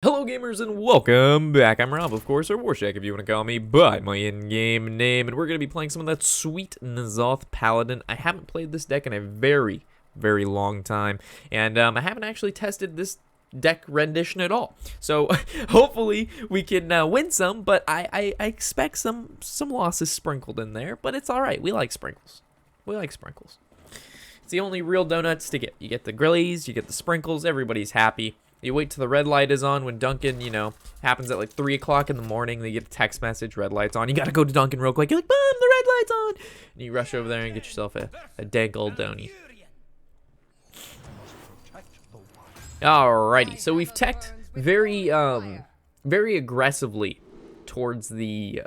Hello gamers and welcome back. I'm Rob, of course, or Warshack if you want to call me by my in-game name, and we're going to be playing some of that sweet N'Zoth Paladin. I haven't played this deck in a very long time, and I haven't actually tested this deck rendition at all. So hopefully we can win some, but I expect some losses sprinkled in there, but it's alright. We like sprinkles. It's the only real donuts to get. You get the grillies, you get the sprinkles, everybody's happy. You wait till the red light is on when Duncan, happens at like 3 o'clock in the morning. They get a text message, red light's on. You gotta go to Duncan real quick. You're like, Mom, the red light's on. And you rush over there and get yourself a dank old donut. Alrighty, so we've teched very aggressively towards the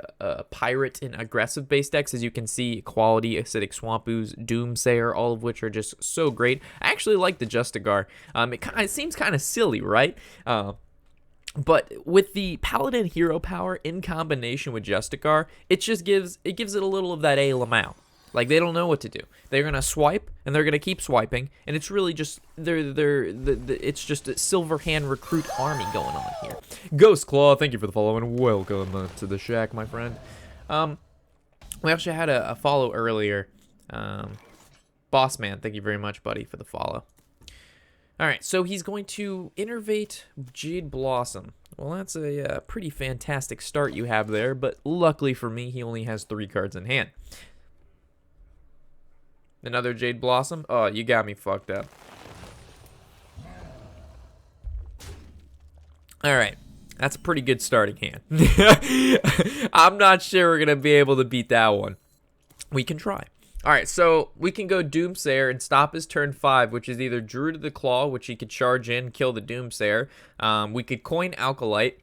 pirate and aggressive base decks. As you can see, Quality, Acidic Swamp Ooze, Doomsayer, all of which are just so great. I actually like the Justigar. It seems kind of silly, right? But with the Paladin hero power in combination with Justigar, it gives it a little of that A Lamau. Like, they don't know what to do. They're gonna swipe, and they're gonna keep swiping, and it's really just it's just a silver hand recruit army going on here. Ghost Claw, thank you for the follow, and welcome to the shack, my friend. We actually had a follow earlier. Boss Man, thank you very much, buddy, for the follow. All right, so he's going to innervate Jade Blossom. Well, that's a pretty fantastic start you have there, but luckily for me, he only has 3 cards in hand. Another Jade Blossom? Oh, you got me fucked up. Alright. That's a pretty good starting hand. I'm not sure we're going to be able to beat that one. We can try. Alright, so we can go Doomsayer and stop his turn 5, which is either Druid of the Claw, which he could charge in, kill the Doomsayer. We could coin Alkalite,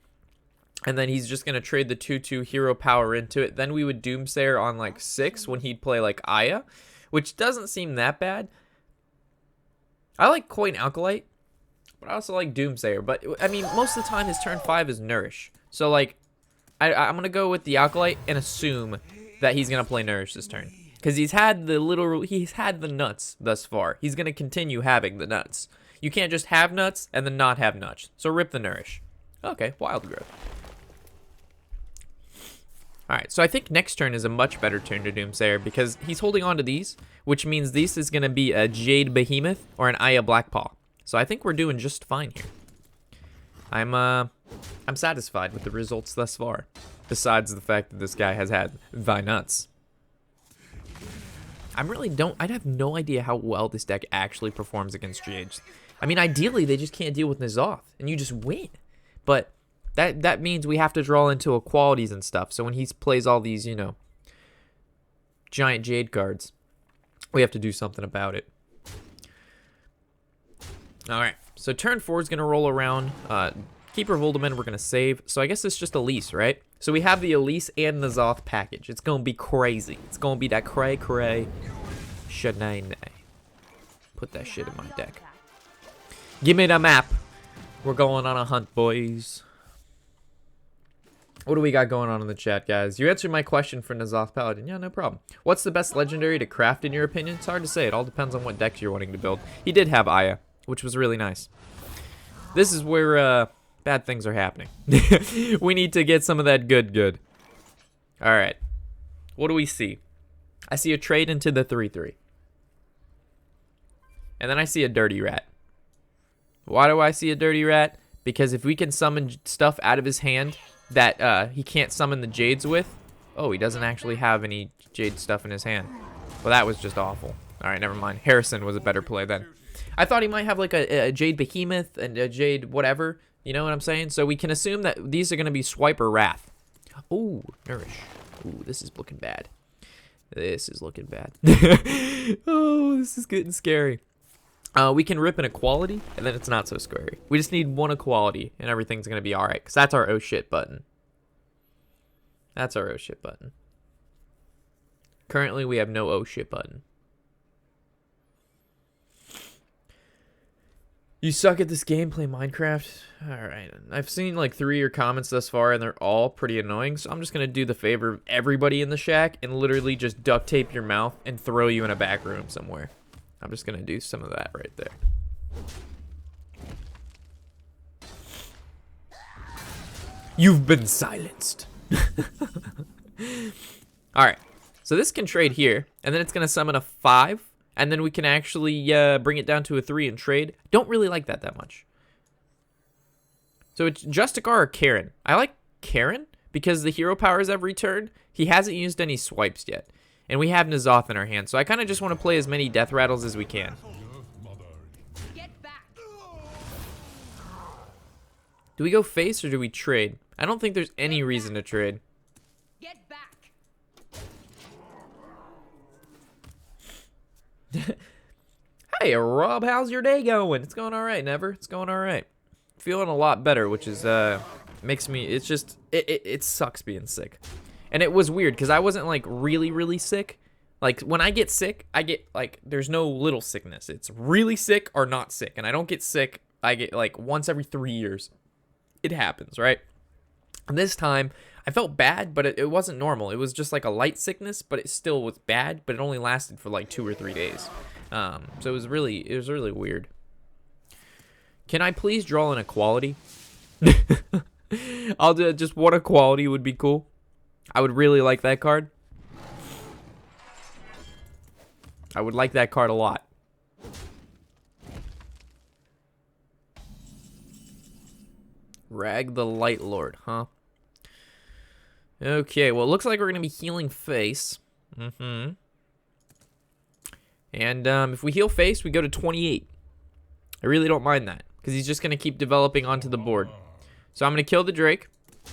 and then he's just going to trade the 2/2 hero power into it. Then we would Doomsayer on like 6 when he'd play like Aya, which doesn't seem that bad. I like Coin Alkalite, but I also like Doomsayer. But, I mean, most of the time his turn 5 is Nourish. So, like, I'm going to go with the Alkalite and assume that he's going to play Nourish this turn. Because he's had the nuts thus far. He's going to continue having the nuts. You can't just have nuts and then not have nuts. So rip the Nourish. Okay, Wild Growth. Alright, so I think next turn is a much better turn to Doomsayer because he's holding on to these, which means this is going to be a Jade Behemoth or an Aya Blackpaw. So I think we're doing just fine here. I'm satisfied with the results thus far, besides the fact that this guy has had the nuts. I have no idea how well this deck actually performs against Jades. I mean, ideally, they just can't deal with N'Zoth, and you just win. But that means we have to draw into equalities and stuff. So when he plays all these, giant Jade cards, we have to do something about it. All right, so turn 4 is going to roll around. Keeper of Uldaman, we're going to save. So I guess it's just Elise, right? So we have the Elise and N'Zoth package. It's going to be crazy. It's going to be that cray-cray shenanay. Put that shit in my deck. Give me the map. We're going on a hunt, boys. What do we got going on in the chat, guys? You answered my question for N'Zoth Paladin. Yeah, no problem. What's the best legendary to craft in your opinion? It's hard to say. It all depends on what decks you're wanting to build. He did have Aya, which was really nice. This is where bad things are happening. We need to get some of that good. All right. What do we see? I see a trade into the 3/3. And then I see a Dirty Rat. Why do I see a Dirty Rat? Because if we can summon stuff out of his hand that he can't summon the Jades with. Oh, he doesn't actually have any Jade stuff in his hand. Well, that was just awful. All right, never mind. Harrison was a better play then. I thought he might have like a Jade Behemoth and a Jade whatever. You know what I'm saying? So we can assume that these are going to be Swipe or Wrath. Ooh, Nourish. Ooh, this is looking bad. This is looking bad. Oh, this is getting scary. We can rip an equality, and then it's not so scary. We just need one equality, and everything's going to be alright, because that's our oh shit button. That's our oh shit button. Currently, we have no oh shit button. You suck at this game, play Minecraft? Alright, I've seen like 3 of your comments thus far, and they're all pretty annoying, so I'm just going to do the favor of everybody in the shack, and literally just duct tape your mouth and throw you in a back room somewhere. I'm just going to do some of that right there. You've been silenced. Alright. So this can trade here, and then it's going to summon a 5, and then we can actually bring it down to a 3 and trade. Don't really like that much. So it's Justicar or Karen. I like Karen because the hero powers every turn. He hasn't used any swipes yet. And we have N'Zoth in our hand, so I kind of just want to play as many death rattles as we can. Do we go face or do we trade? I don't think there's any reason to trade. Get back. Hey, Rob, how's your day going? It's going all right, Never. It's going all right. Feeling a lot better, which is makes me. It's just it sucks being sick. And it was weird because I wasn't like really sick. Like when I get sick, I get like there's no little sickness. It's really sick or not sick. And I don't get sick. I get like once every 3 years. It happens, right? And this time I felt bad, but it wasn't normal. It was just like a light sickness, but it still was bad, but it only lasted for like 2 or 3 days. So it was really weird. Can I please draw an equality? I'll do just one equality would be cool. I would really like that card. I would like that card a lot. Rag the Light Lord, huh? Okay, well, it looks like we're going to be healing face. And if we heal face, we go to 28. I really don't mind that, because he's just going to keep developing onto the board. So I'm going to kill the Drake. I'm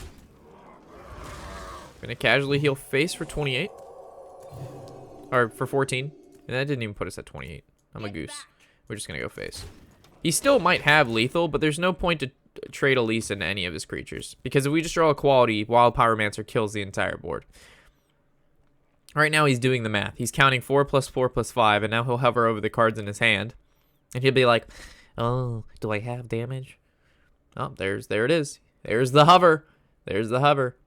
going to casually heal face for 28. Or for 14. And that didn't even put us at 28. I'm a goose. We're just going to go face. He still might have lethal, but there's no point to trade Elise into any of his creatures. Because if we just draw a quality, Wild Pyromancer kills the entire board. Right now he's doing the math. He's counting 4 plus 4 plus 5, and now he'll hover over the cards in his hand. And he'll be like, oh, do I have damage? Oh, there it is. There's the hover. There's the hover.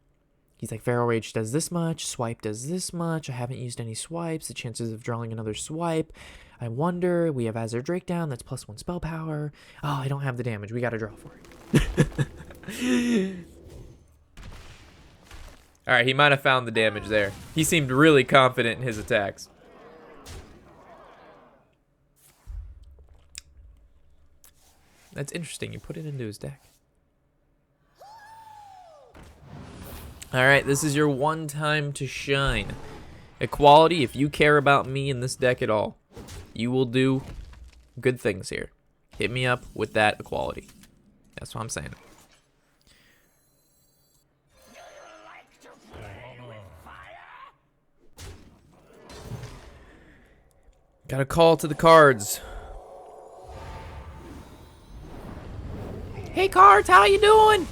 He's like, Feral Rage does this much, Swipe does this much, I haven't used any swipes, the chances of drawing another swipe, I wonder, we have Azure Drake down, that's +1 spell power, oh, I don't have the damage, we gotta draw for it. Alright, he might have found the damage there. He seemed really confident in his attacks. That's interesting, you put it into his deck. Alright, this is your one time to shine. Equality, if you care about me in this deck at all, you will do good things here. Hit me up with that equality. That's what I'm saying. Got a call to the cards. Hey cards, how you doing?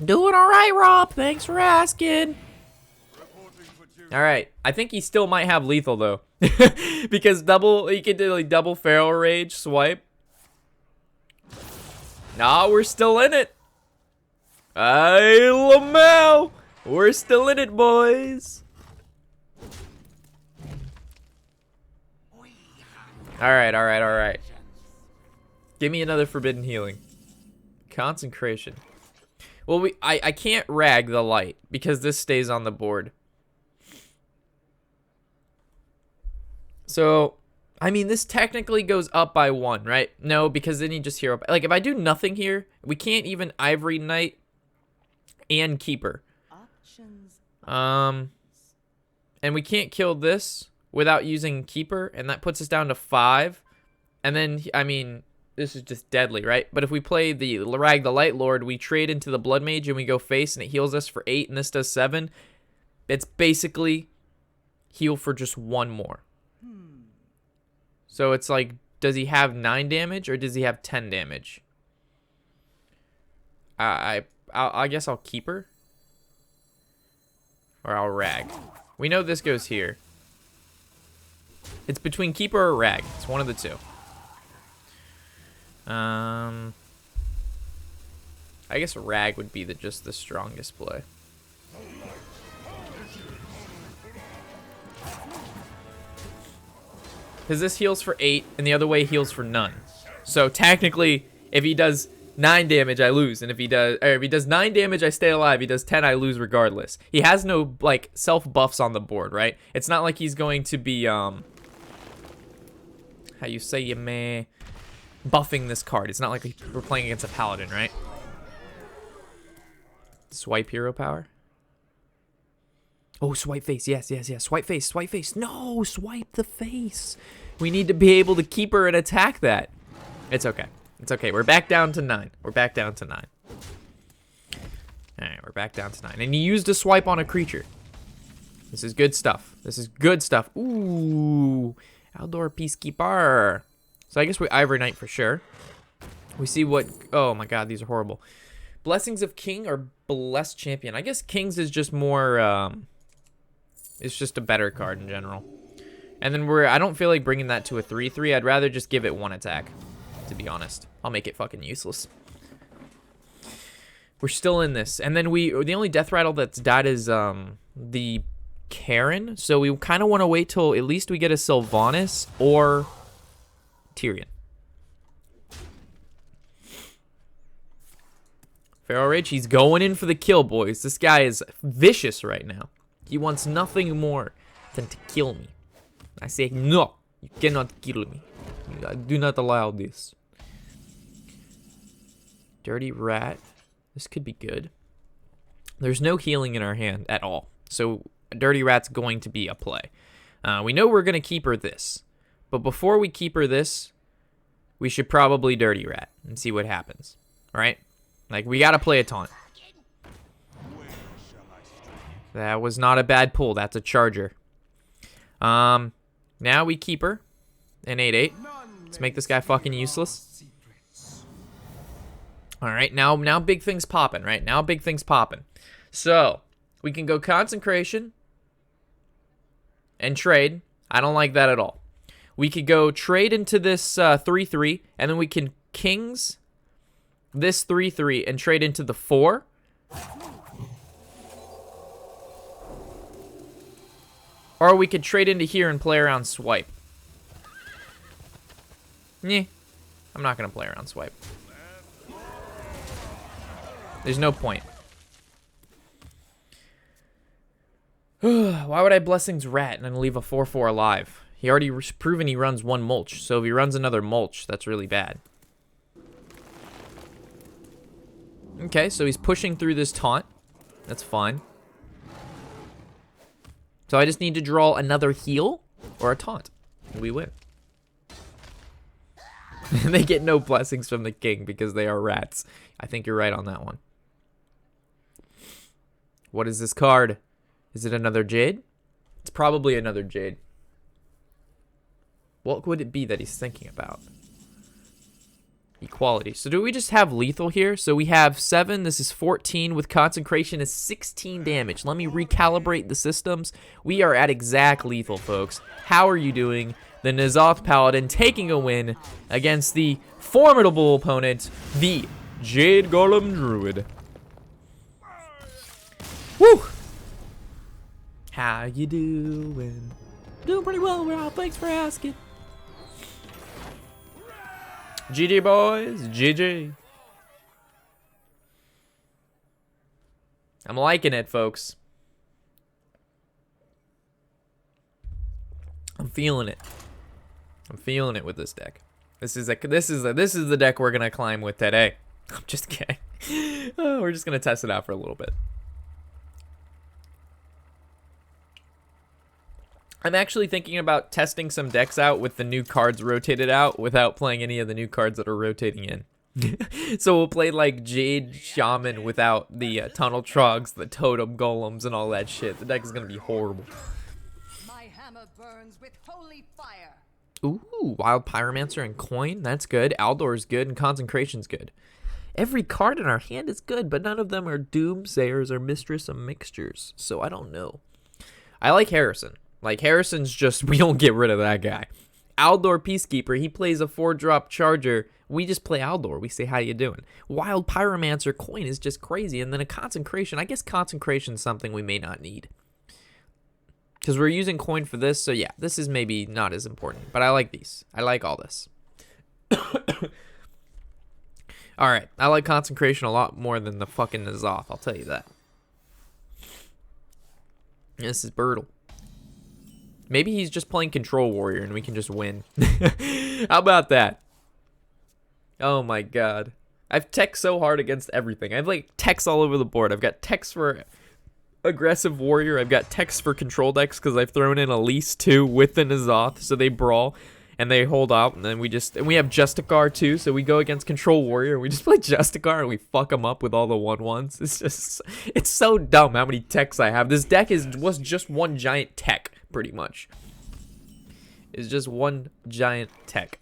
Doing all right, Rob. Thanks for asking. All right, I think he still might have lethal though, because he could do like double Feral Rage swipe. Nah, we're still in it. Hey, Lamau, we're still in it, boys. All right. Give me another Forbidden Healing. Consecration. Well, I can't rag the light because this stays on the board. So, I mean, this technically goes up by 1, right? No, because then you just hero. Like, if I do nothing here, we can't even Ivory Knight and Keeper. And we can't kill this without using Keeper, and that puts us down to 5. And then, I mean, this is just deadly, right? But if we play the Rag the Light Lord, we trade into the Blood Mage and we go face and it heals us for 8 and this does 7. It's basically heal for just 1 more. So it's like, does he have 9 damage or does he have 10 damage? I guess I'll keep her. Or I'll rag. We know this goes here. It's between keeper or rag. It's one of the two. I guess rag would be just the strongest play. Because this heals for 8 and the other way heals for none. So technically, if he does 9 damage, I lose. And if he does 9 damage, I stay alive. He does 10, I lose regardless. He has no, like, self-buffs on the board, right? It's not like he's going to be, how you say, you may, buffing this card. It's not like we're playing against a Paladin, right? Swipe hero power. Oh, swipe face. Yes, yes, yes. Swipe face, swipe face. No, swipe the face. We need to be able to keep her and attack that. It's okay. It's okay. We're back down to 9. We're back down to 9. Alright, we're back down to 9. And he used a swipe on a creature. This is good stuff. This is good stuff. Ooh. Outdoor Peacekeeper. So I guess we Ivory Knight for sure. We see what... Oh my god, these are horrible. Blessings of King or Blessed Champion. I guess King's is just more... It's just a better card in general. And then I don't feel like bringing that to a 3/3. I'd rather just give it 1 attack, to be honest. I'll make it fucking useless. We're still in this. And then the only death rattle that's died is the Karen. So we kind of want to wait till at least we get a Sylvanas or Tyrion. Pharaoh Rage, he's going in for the kill, boys. This guy is vicious right now. He wants nothing more than to kill me. I say, no, you cannot kill me. I do not allow this. Dirty Rat. This could be good. There's no healing in our hand at all. So Dirty Rat's going to be a play. We know we're going to keep her this. But before we keep her this, we should probably Dirty Rat and see what happens. Right? Like, we got to play a taunt. That was not a bad pull. That's a charger. Now we keep her. An 8/8. Let's make this guy fucking useless. Alright, now big things popping, right? Now big things popping. So, we can go Consecration and trade. I don't like that at all. We could go trade into this 3/3, and then we can Kings this 3/3 and trade into the 4. Or we could trade into here and play around swipe. Nah, I'm not going to play around swipe. There's no point. Why would I Blessings Rat and then leave a 4/4 alive? He already proven he runs 1 mulch. So if he runs another mulch, that's really bad. Okay, so he's pushing through this taunt. That's fine. So I just need to draw another heal or a taunt. And we win. They get no blessings from the king because they are rats. I think you're right on that one. What is this card? Is it another Jade? It's probably another Jade. What would it be that he's thinking about? Equality. So do we just have lethal here? So we have 7. This is 14 with Consecration is 16 damage. Let me recalibrate the systems. We are at exact lethal, folks. How are you doing? The N'Zoth Paladin taking a win against the formidable opponent, the Jade Golem Druid. Woo! How you doing? Doing pretty well, Rob. Thanks for asking. GG, boys. GG. I'm liking it, folks. I'm feeling it. I'm feeling it with this deck. This is the deck we're gonna climb with today. I'm just kidding. Oh, we're just gonna test it out for a little bit. I'm actually thinking about testing some decks out with the new cards rotated out without playing any of the new cards that are rotating in. So we'll play like Jade Shaman without the Tunnel Trogs, the Totem Golems, and all that shit. The deck is gonna be horrible. My hammer burns with holy fire. Ooh, Wild Pyromancer and Coin. That's good. Aldor's good, and Consecration's good. Every card in our hand is good, but none of them are Doomsayers or Mistress of Mixtures. So I don't know. I like Harrison. Like, Harrison's just, we don't get rid of that guy. Aldor Peacekeeper, he plays a 4-drop charger. We just play Aldor. We say, how you doing? Wild Pyromancer Coin is just crazy. And then a Consecration. I guess Consecration's something we may not need. Because we're using Coin for this. So, yeah, this is maybe not as important. But I like these. I like all this. Alright, I like Consecration a lot more than the fucking N'Zoth, I'll tell you that. This is brutal. Maybe he's just playing Control Warrior and we can just win. How about that? Oh my god. I've teched so hard against everything. I have like techs all over the board. I've got techs for Aggressive Warrior. I've got techs for Control decks because I've thrown in Elise too with the N'Zoth, so they brawl and they hold out, and then we have Justicar too, so we go against Control Warrior and we just play Justicar and we fuck them up with all the 1/1s. It's so dumb how many techs I have. This deck was just one giant tech, pretty much. It's just one giant tech.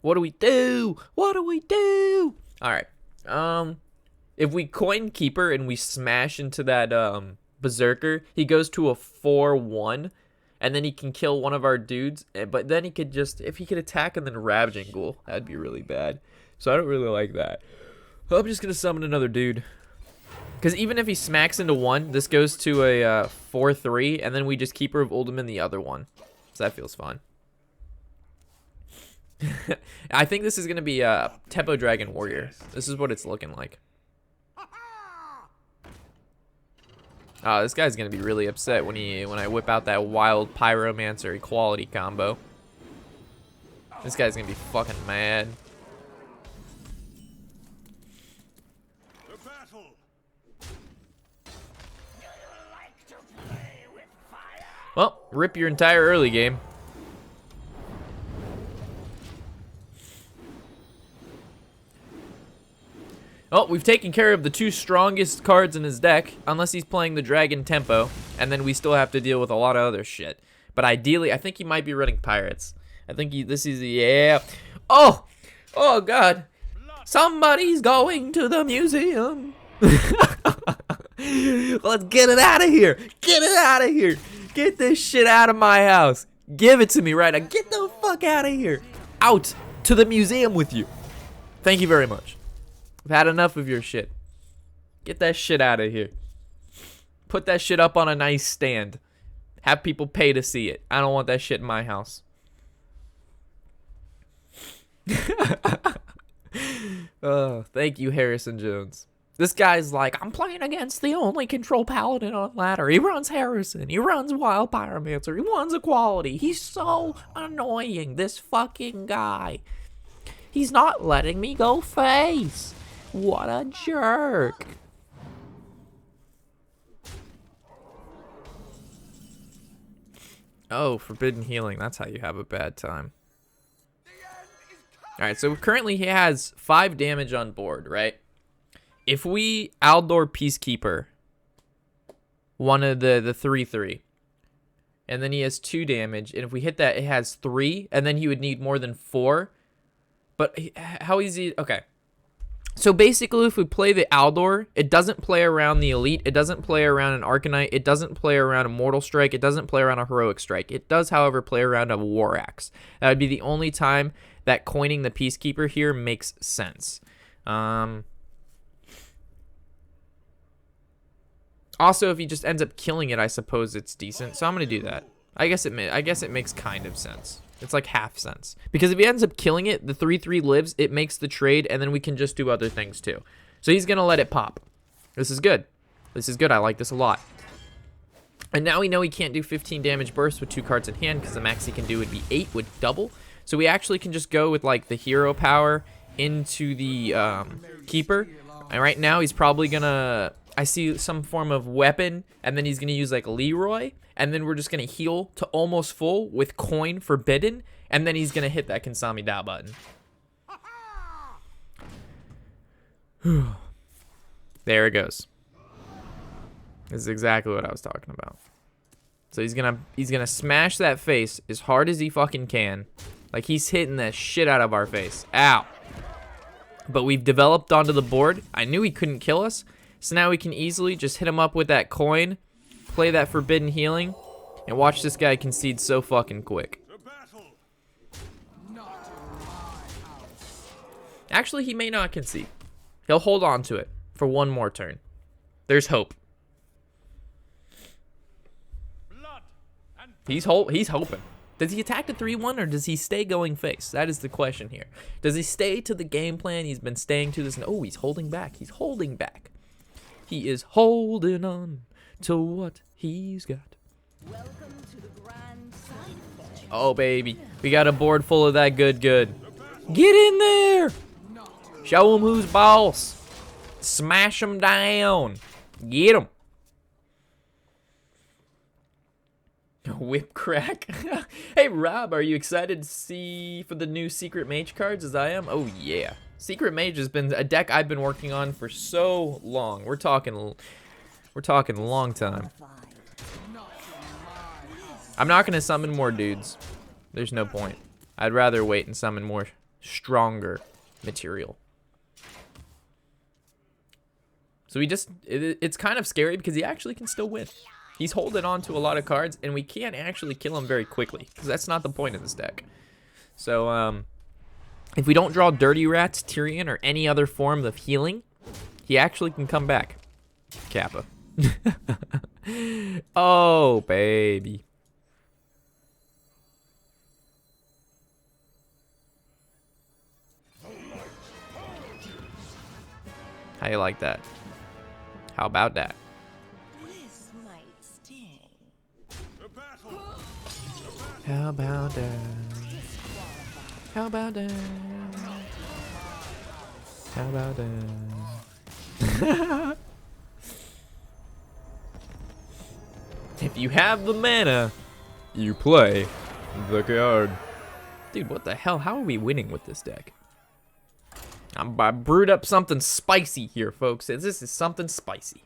What do we do? What do we do? All right. If we coin Keeper and we smash into that Berserker, he goes to a 4/1, and then he can kill one of our dudes. But then he could just, if he could attack and then Ravaging Ghoul, that'd be really bad. So I don't really like that. I'm just gonna summon another dude. Because even if he smacks into one, this goes to a 4/3, and then we just Keeper of Uldum in the other one. So that feels fun. I think this is going to be a Tempo Dragon Warrior. This is what it's looking like. Oh, this guy's going to be really upset when I whip out that wild Pyromancer equality combo. This guy's going to be fucking mad. Well, rip your entire early game. Oh, we've taken care of the two strongest cards in his deck, unless he's playing the Dragon Tempo, and then we still have to deal with a lot of other shit. But ideally, I think he might be running Pirates. I think this is, yeah. Oh! Oh, God. Somebody's going to the museum. Let's get it out of here. Get it out of here. Get this shit out of my house. Give it to me right now. Get the fuck out of here. Out to the museum with you. Thank you very much. I've had enough of your shit. Get that shit out of here. Put that shit up on a nice stand. Have people pay to see it. I don't want that shit in my house. Oh, thank you, Harrison Jones. This guy's like, I'm playing against the only control paladin on ladder. He runs Harrison. He runs Wild Pyromancer. He runs Equality. He's so annoying, this fucking guy. He's not letting me go face. What a jerk. Oh, Forbidden Healing. That's how you have a bad time. Alright, so currently he has 5 damage on board, right? If we Aldor Peacekeeper, one of the 3/3, and then he has 2 damage, and if we hit that, it has 3, and then he would need more than 4. But how easy? Okay. So basically, if we play the Aldor, it doesn't play around the Elite. It doesn't play around an Arcanite. It doesn't play around a Mortal Strike. It doesn't play around a Heroic Strike. It does, however, play around a War Axe. That would be the only time that coining the Peacekeeper here makes sense. Also, if he just ends up killing it, I suppose it's decent. So I'm gonna do that. I guess it makes kind of sense. It's like half sense. Because if he ends up killing it, the 3/3 lives, it makes the trade, and then we can just do other things too. So he's gonna let it pop. This is good. This is good. I like this a lot. And now we know he can't do 15 damage burst with 2 cards in hand, because the max he can do would be 8 with double. So we actually can just go with like the hero power into the keeper. And right now he's probably gonna, I see some form of weapon, and then he's gonna use like Leroy, and then we're just gonna heal to almost full with coin Forbidden, and then he's gonna hit that Kinsami Da button. There it goes. This is exactly what I was talking about. So he's gonna smash that face as hard as he fucking can. Like he's hitting that shit out of our face. Ow. But we've developed onto the board. I knew he couldn't kill us. So now we can easily just hit him up with that coin, play that Forbidden Healing, and watch this guy concede so fucking quick. Actually, he may not concede. He'll hold on to it for one more turn. There's hope. He's hoping. Does he attack the 3-1 or does he stay going face? That is the question here. Does he stay to the game plan he's been staying to this? Oh, he's holding back. He's holding back. He is holding on to what he's got. Welcome to the grand side effect. Oh, baby. We got a board full of that good. Get in there. Show him who's boss. Smash him down. Get him. Whip crack. Hey, Rob, are you excited to see for the new Secret Mage cards as I am? Oh, yeah. Secret Mage has been a deck I've been working on for so long. We're talking a long time. I'm not going to summon more dudes. There's no point. I'd rather wait and summon more stronger material. So it's kind of scary because he actually can still win. He's holding on to a lot of cards, and we can't actually kill him very quickly because that's not the point of this deck. So, if we don't draw Dirty Rats, Tyrion, or any other form of healing, he actually can come back. Kappa. Oh, baby. How you like that? How about that? This might sting. How about that? How about that? How about that? If you have the mana, you play the card. Dude, what the hell? How are we winning with this deck? I brewed up something spicy here, folks. This is something spicy.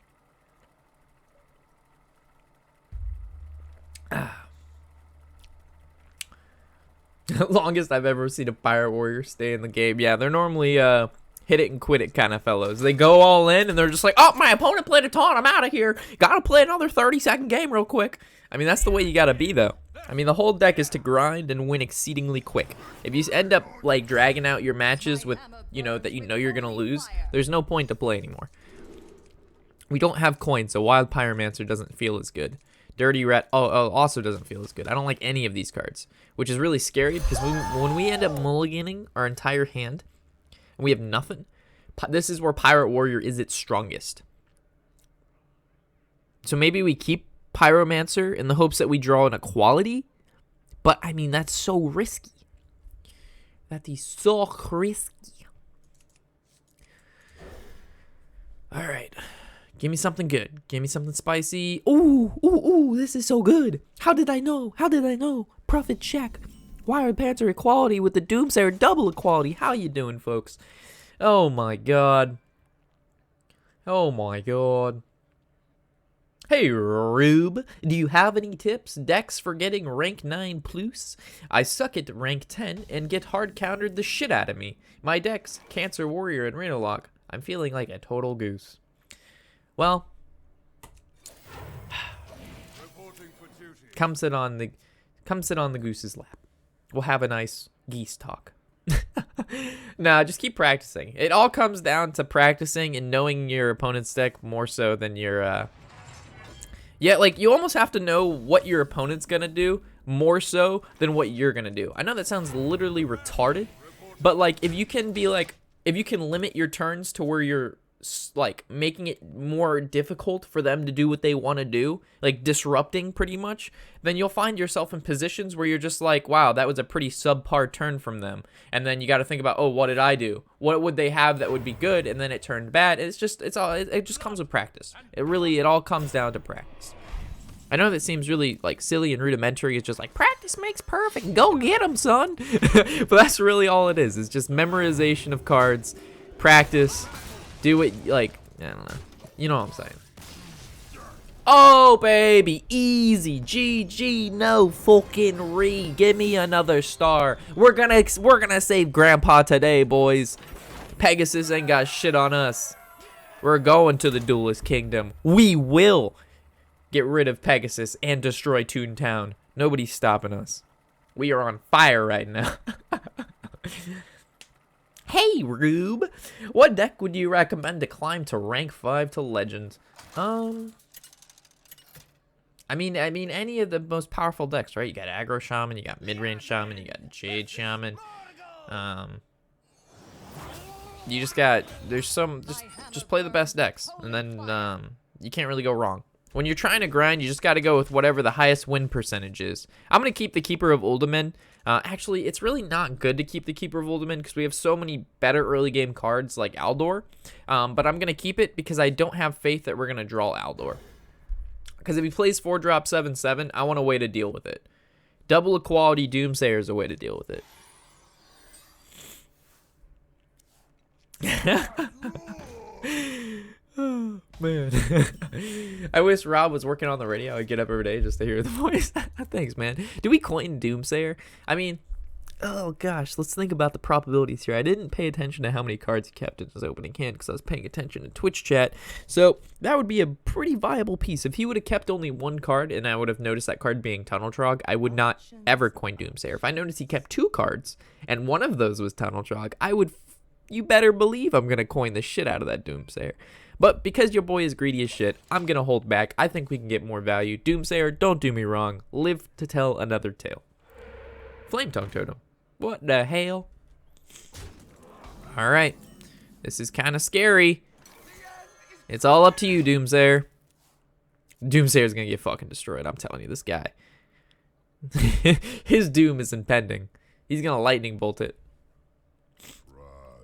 Longest I've ever seen a Pirate Warrior stay in the game. Yeah, they're normally hit it and quit it kind of fellows. They go all in and they're just like, oh, my opponent played a taunt. I'm out of here. Gotta play another 30-second game real quick. I mean, that's the way you gotta be, though. I mean, the whole deck is to grind and win exceedingly quick. If you end up, like, dragging out your matches with, that you're gonna lose, there's no point to play anymore. We don't have coins, so Wild Pyromancer doesn't feel as good. Dirty Rat also doesn't feel as good. I don't like any of these cards, which is really scary because when we end up mulliganing our entire hand and we have nothing, this is where Pirate Warrior is its strongest. So maybe we keep Pyromancer in the hopes that we draw an equality, but I mean, that's so risky. That is so risky. All right. Give me something good. Give me something spicy. Ooh, this is so good. How did I know? Prophet check. Wired Panther equality with the Doomsayer double equality. How you doing, folks? Oh my god. Hey, Rube, do you have any tips? Decks for getting rank 9 plus? I suck at rank 10 and get hard countered the shit out of me. My decks, Cancer Warrior and Rhinolock. I'm feeling like a total goose. Well, come sit on the goose's lap. We'll have a nice geese talk. Nah, just keep practicing. It all comes down to practicing and knowing your opponent's deck more so than your yeah, like you almost have to know what your opponent's gonna do more so than what you're gonna do. I know that sounds literally retarded, but like if you can limit your turns to where you're like making it more difficult for them to do what they want to do, like disrupting pretty much, then you'll find yourself in positions where you're just like, wow, that was a pretty subpar turn from them. And then you got to think about, oh, what did I do? What would they have that would be good? And then it turned bad. It just comes with practice. It all comes down to practice. I know that seems really like silly and rudimentary. It's just like practice makes perfect. Go get them, son. But that's really all it is. It's just memorization of cards, practice. Do it, like, I don't know. You know what I'm saying. Oh, baby. Easy. GG. No fucking re. Give me another star. We're gonna save Grandpa today, boys. Pegasus ain't got shit on us. We're going to the Duelist Kingdom. We will get rid of Pegasus and destroy Toontown. Nobody's stopping us. We are on fire right now. Hey, Rube, what deck would you recommend to climb to rank 5 to Legend? I I mean, any of the most powerful decks, right? You got aggro shaman, you got mid-range shaman, you got jade shaman. You just got just play the best decks, and then you can't really go wrong. When you're trying to grind, you just got to go with whatever the highest win percentage is. I'm gonna keep the Keeper of Uldaman. Actually, it's really not good to keep the Keeper of Uldaman because we have so many better early game cards like Aldor. But I'm gonna keep it because I don't have faith that we're gonna draw Aldor. Because if he plays 4-drop 7/7, I want a way to deal with it. Double Equality Doomsayer is a way to deal with it. Oh, man. I wish Rob was working on the radio. I'd get up every day just to hear the voice. Thanks, man. Do we coin Doomsayer? I mean, oh gosh, let's think about the probabilities here. I didn't pay attention to how many cards he kept in his opening hand because I was paying attention to Twitch chat. So that would be a pretty viable piece. If he would have kept only one card and I would have noticed that card being Tunnel Trog, I would not ever coin Doomsayer. If I noticed he kept 2 cards and one of those was Tunnel Trog, you better believe I'm going to coin the shit out of that Doomsayer. But because your boy is greedy as shit, I'm going to hold back. I think we can get more value. Doomsayer, don't do me wrong. Live to tell another tale. Flame Tongue Totem. What the hell? Alright. This is kind of scary. It's all up to you, Doomsayer. Doomsayer's going to get fucking destroyed. I'm telling you, this guy. His doom is impending. He's going to lightning bolt it.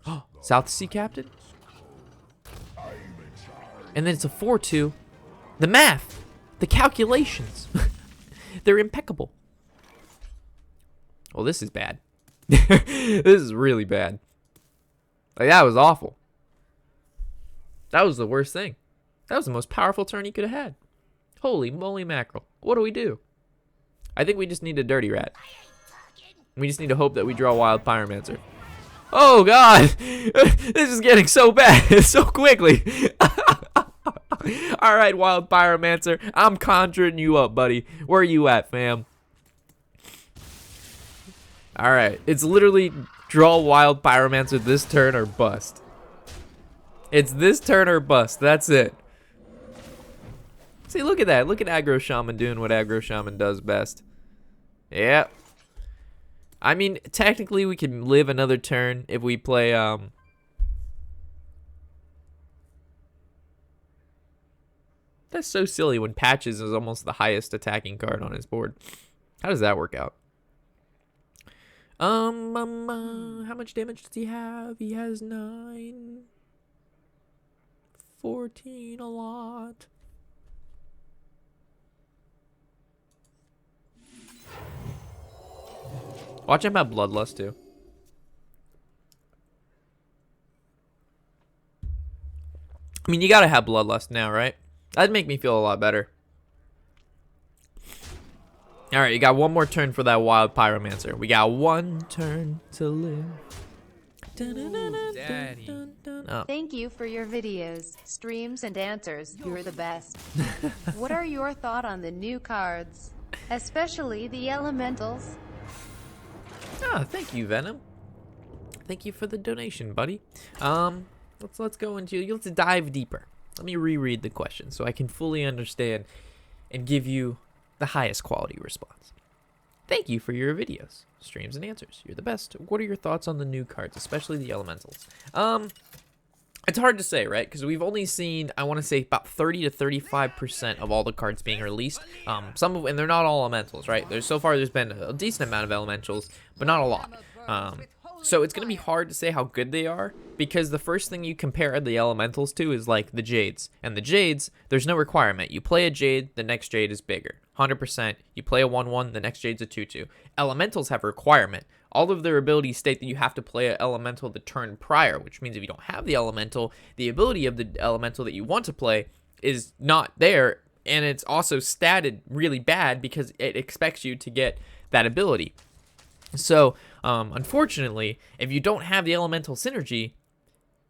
Oh, South Sea Captain? And then it's a 4-2. The math, the calculations, they're impeccable. Well, this is bad. This is really bad. Like, that was awful. That was the worst thing. That was the most powerful turn he could have had. Holy moly mackerel. What do we do? I think we just need a Dirty Rat. We just need to hope that we draw Wild Pyromancer. Oh, God. This is getting so bad so quickly. All right, Wild Pyromancer. I'm conjuring you up, buddy. Where are you at, fam? All right. It's literally draw Wild Pyromancer this turn or bust. It's this turn or bust. That's it. See, look at that. Look at Aggro Shaman doing what Aggro Shaman does best. Yep. I mean, technically, we can live another turn if we play, That's so silly when Patches is almost the highest attacking card on his board. How does that work out? How much damage does he have? He has 9. 14, a lot. Watch him have Bloodlust too. I mean, you gotta have Bloodlust now, right? That'd make me feel a lot better. Alright, you got one more turn for that Wild Pyromancer. We got one turn to live. Daddy. Oh. Thank you for your videos, streams, and answers. You're the best. What are your thoughts on the new cards? Especially the elementals? Ah, thank you, Venom. Thank you for the donation, buddy. Let's go into, let's dive deeper. Let me reread the question so I can fully understand and give you the highest quality response. Thank you for your videos, streams, and answers. You're the best. What are your thoughts on the new cards, especially the elementals? It's hard to say, right? Because we've only seen, I want to say, about 30 to 35% of all the cards being released. And they're not all elementals, right? So far, there's been a decent amount of elementals, but not a lot. So it's going to be hard to say how good they are, because the first thing you compare the elementals to is like the Jades. And the Jades, there's no requirement. You play a Jade, the next Jade is bigger. 100%. You play a 1/1, the next Jade's a 2/2. Elementals have a requirement. All of their abilities state that you have to play an elemental the turn prior, which means if you don't have the elemental, the ability of the elemental that you want to play is not there, and it's also statted really bad because it expects you to get that ability. So, unfortunately, if you don't have the elemental synergy,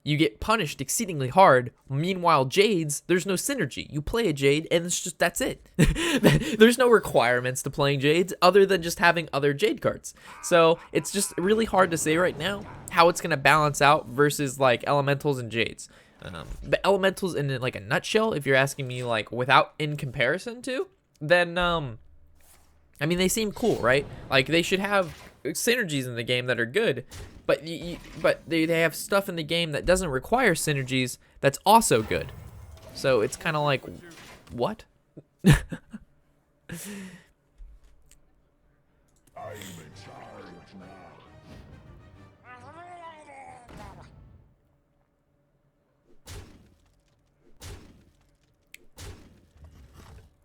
you get punished exceedingly hard. Meanwhile, Jades, there's no synergy. You play a Jade, and it's just, that's it. There's no requirements to playing Jades other than just having other Jade cards. So, it's just really hard to say right now how it's going to balance out versus, like, elementals and Jades. The elementals in, like, a nutshell, if you're asking me, like, without in comparison to, then I mean, they seem cool, right? Like, they should have synergies in the game that are good, but they have stuff in the game that doesn't require synergies that's also good. So it's kind of like, what?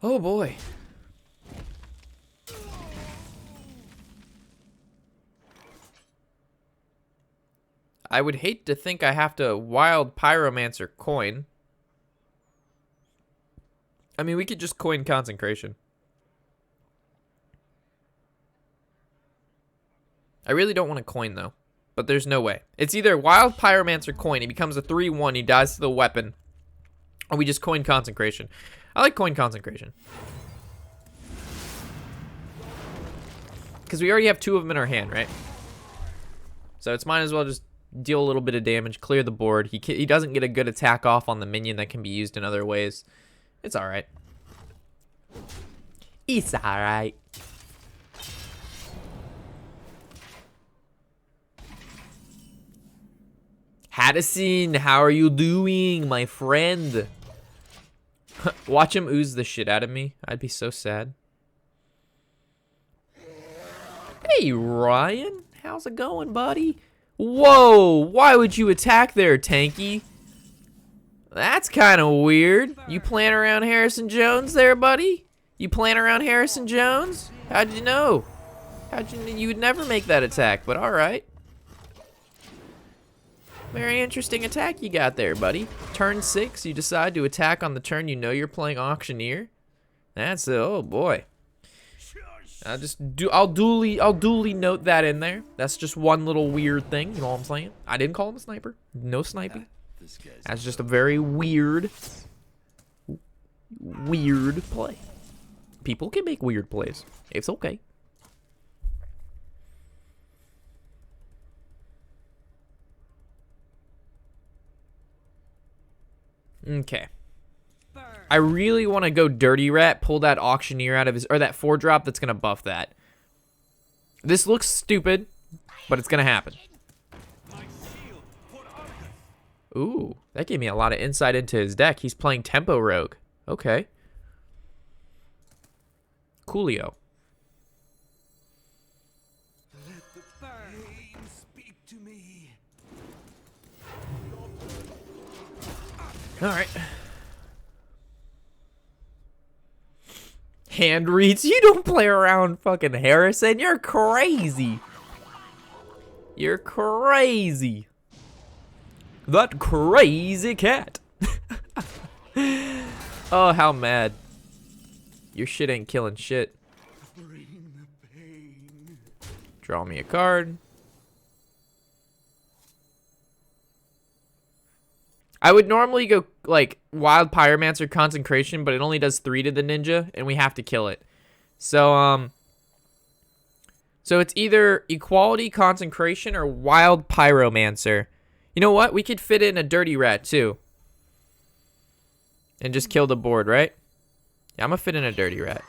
Oh boy. I would hate to think I have to wild pyromancer coin. I mean, we could just coin consecration. I really don't want to coin though, but there's no way. It's either wild pyromancer coin, he becomes a 3/1, he dies to the weapon, or we just coin consecration. I like coin consecration. Because we already have 2 of them in our hand, right? So it's might as well just deal a little bit of damage, clear the board. He doesn't get a good attack off on the minion that can be used in other ways. It's alright. It's alright. Haddison, how are you doing, my friend? Watch him ooze the shit out of me. I'd be so sad. Hey, Ryan. How's it going, buddy? Whoa, why would you attack there, Tanky? That's kind of weird. You playing around Harrison Jones there, buddy? You playing around Harrison Jones? How'd you know? You would never make that attack, but alright. Very interesting attack you got there, buddy. Turn 6, you decide to attack on the turn you know you're playing Auctioneer. That's it. Oh boy. I'll duly note that in there. That's just one little weird thing, you know what I'm saying? I didn't call him a sniper. No sniping. That's just a very weird play. People can make weird plays. It's okay. Okay. I really want to go Dirty Rat, pull that Auctioneer out of his, or that 4-drop that's going to buff that. This looks stupid, but it's going to happen. Ooh, that gave me a lot of insight into his deck. He's playing Tempo Rogue. Okay. Coolio. Alright. Hand reads. You don't play around, fucking Harrison. You're crazy. You're crazy. That crazy cat. Oh, how mad. Your shit ain't killing shit. Draw me a card. I would normally go like Wild Pyromancer Consecration, but it only does 3 to the ninja, and we have to kill it. So so it's either Equality Consecration or Wild Pyromancer. You know what? We could fit in a Dirty Rat too, and just kill the board, right? Yeah, I'm gonna fit in a Dirty Rat.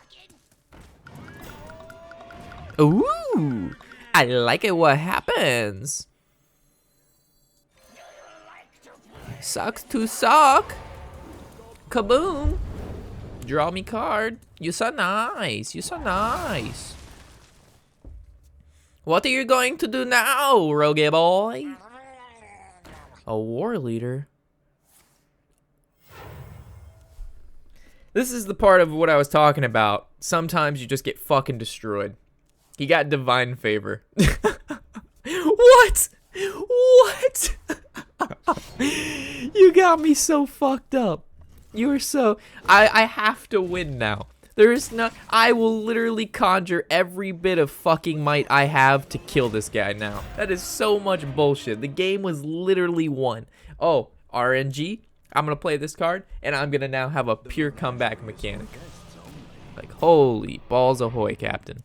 Ooh, I like it. What happens? Sucks to suck. Kaboom. Draw me card. You so nice. You so nice. What are you going to do now, Rogue boy? A war leader. This is the part of what I was talking about. Sometimes you just get fucking destroyed. He got divine favor. What? What? You got me so fucked up. You are so... I have to win now. There is no... I will literally conjure every bit of fucking might I have to kill this guy now. That is so much bullshit. The game was literally won. Oh, RNG. I'm going to play this card, and I'm going to now have a pure comeback mechanic. Like, holy balls ahoy, Captain.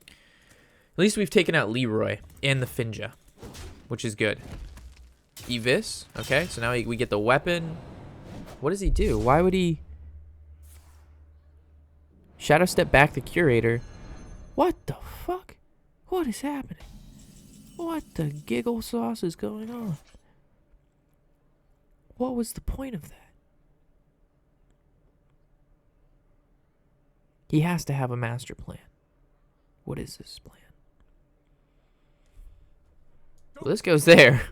At least we've taken out Leroy and the Finja, which is good. Evis. Okay, so now we get the weapon. What does he do? Why would he... Shadow step back the curator. What the fuck? What is happening? What the giggle sauce is going on? What was the point of that? He has to have a master plan. What is this plan? Well, this goes there.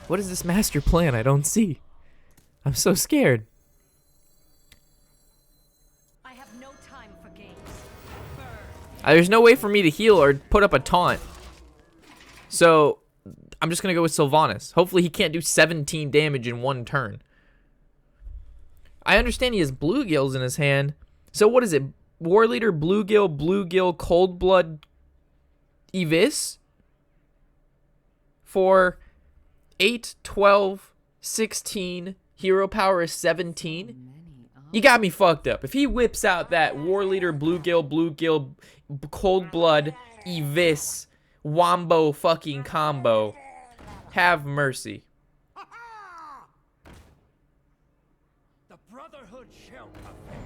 What is this master plan? I don't see. I'm so scared. I have no time for games. There's no way for me to heal or put up a taunt. So, I'm just going to go with Sylvanas. Hopefully he can't do 17 damage in one turn. I understand he has bluegills in his hand. So what is it? War Leader, bluegill, cold blood, Evis? For 8, 12, 16, hero power is 17. You got me fucked up. If he whips out that War Leader, bluegill, cold blood, Evis, wombo fucking combo, have mercy. The Brotherhood shall prevail.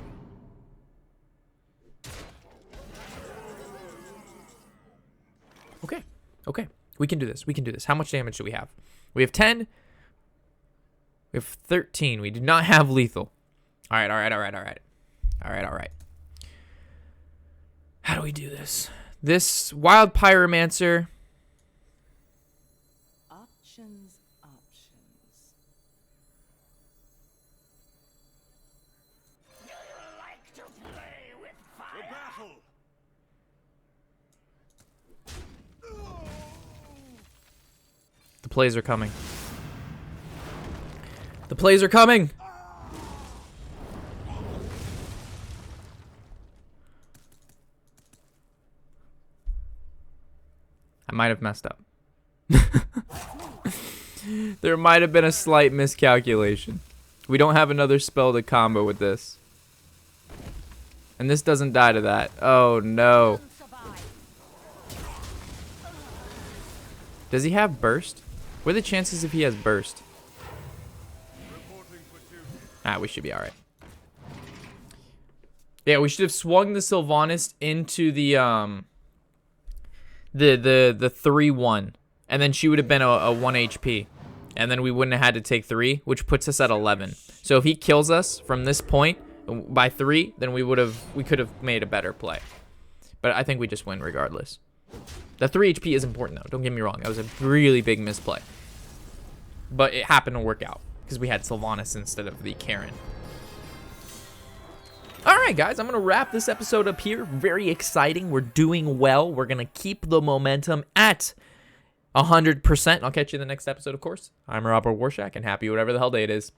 Okay. We can do this. We can do this. How much damage do we have? We have 10. We have 13. We do not have lethal. All right. How do we do this? This Wild Pyromancer. Options. Like to play with fire. Battle. The plays are coming. The plays are coming. I might have messed up. There might have been a slight miscalculation. We don't have another spell to combo with this. And this doesn't die to that. Oh no. Does he have burst? What are the chances if he has burst? We should be alright. Yeah, we should have swung the Sylvanas into the 3-1. And then she would have been a 1 HP. And then we wouldn't have had to take 3, which puts us at 11. So if he kills us from this point by 3, then we could have made a better play. But I think we just win regardless. The 3 HP is important though. Don't get me wrong. That was a really big misplay. But it happened to work out because we had Sylvanas instead of the Karen. All right, guys, I'm going to wrap this episode up here. Very exciting. We're doing well. We're going to keep the momentum at 100%. I'll catch you in the next episode, of course. I'm Robert Warshack, and happy whatever the hell day it is.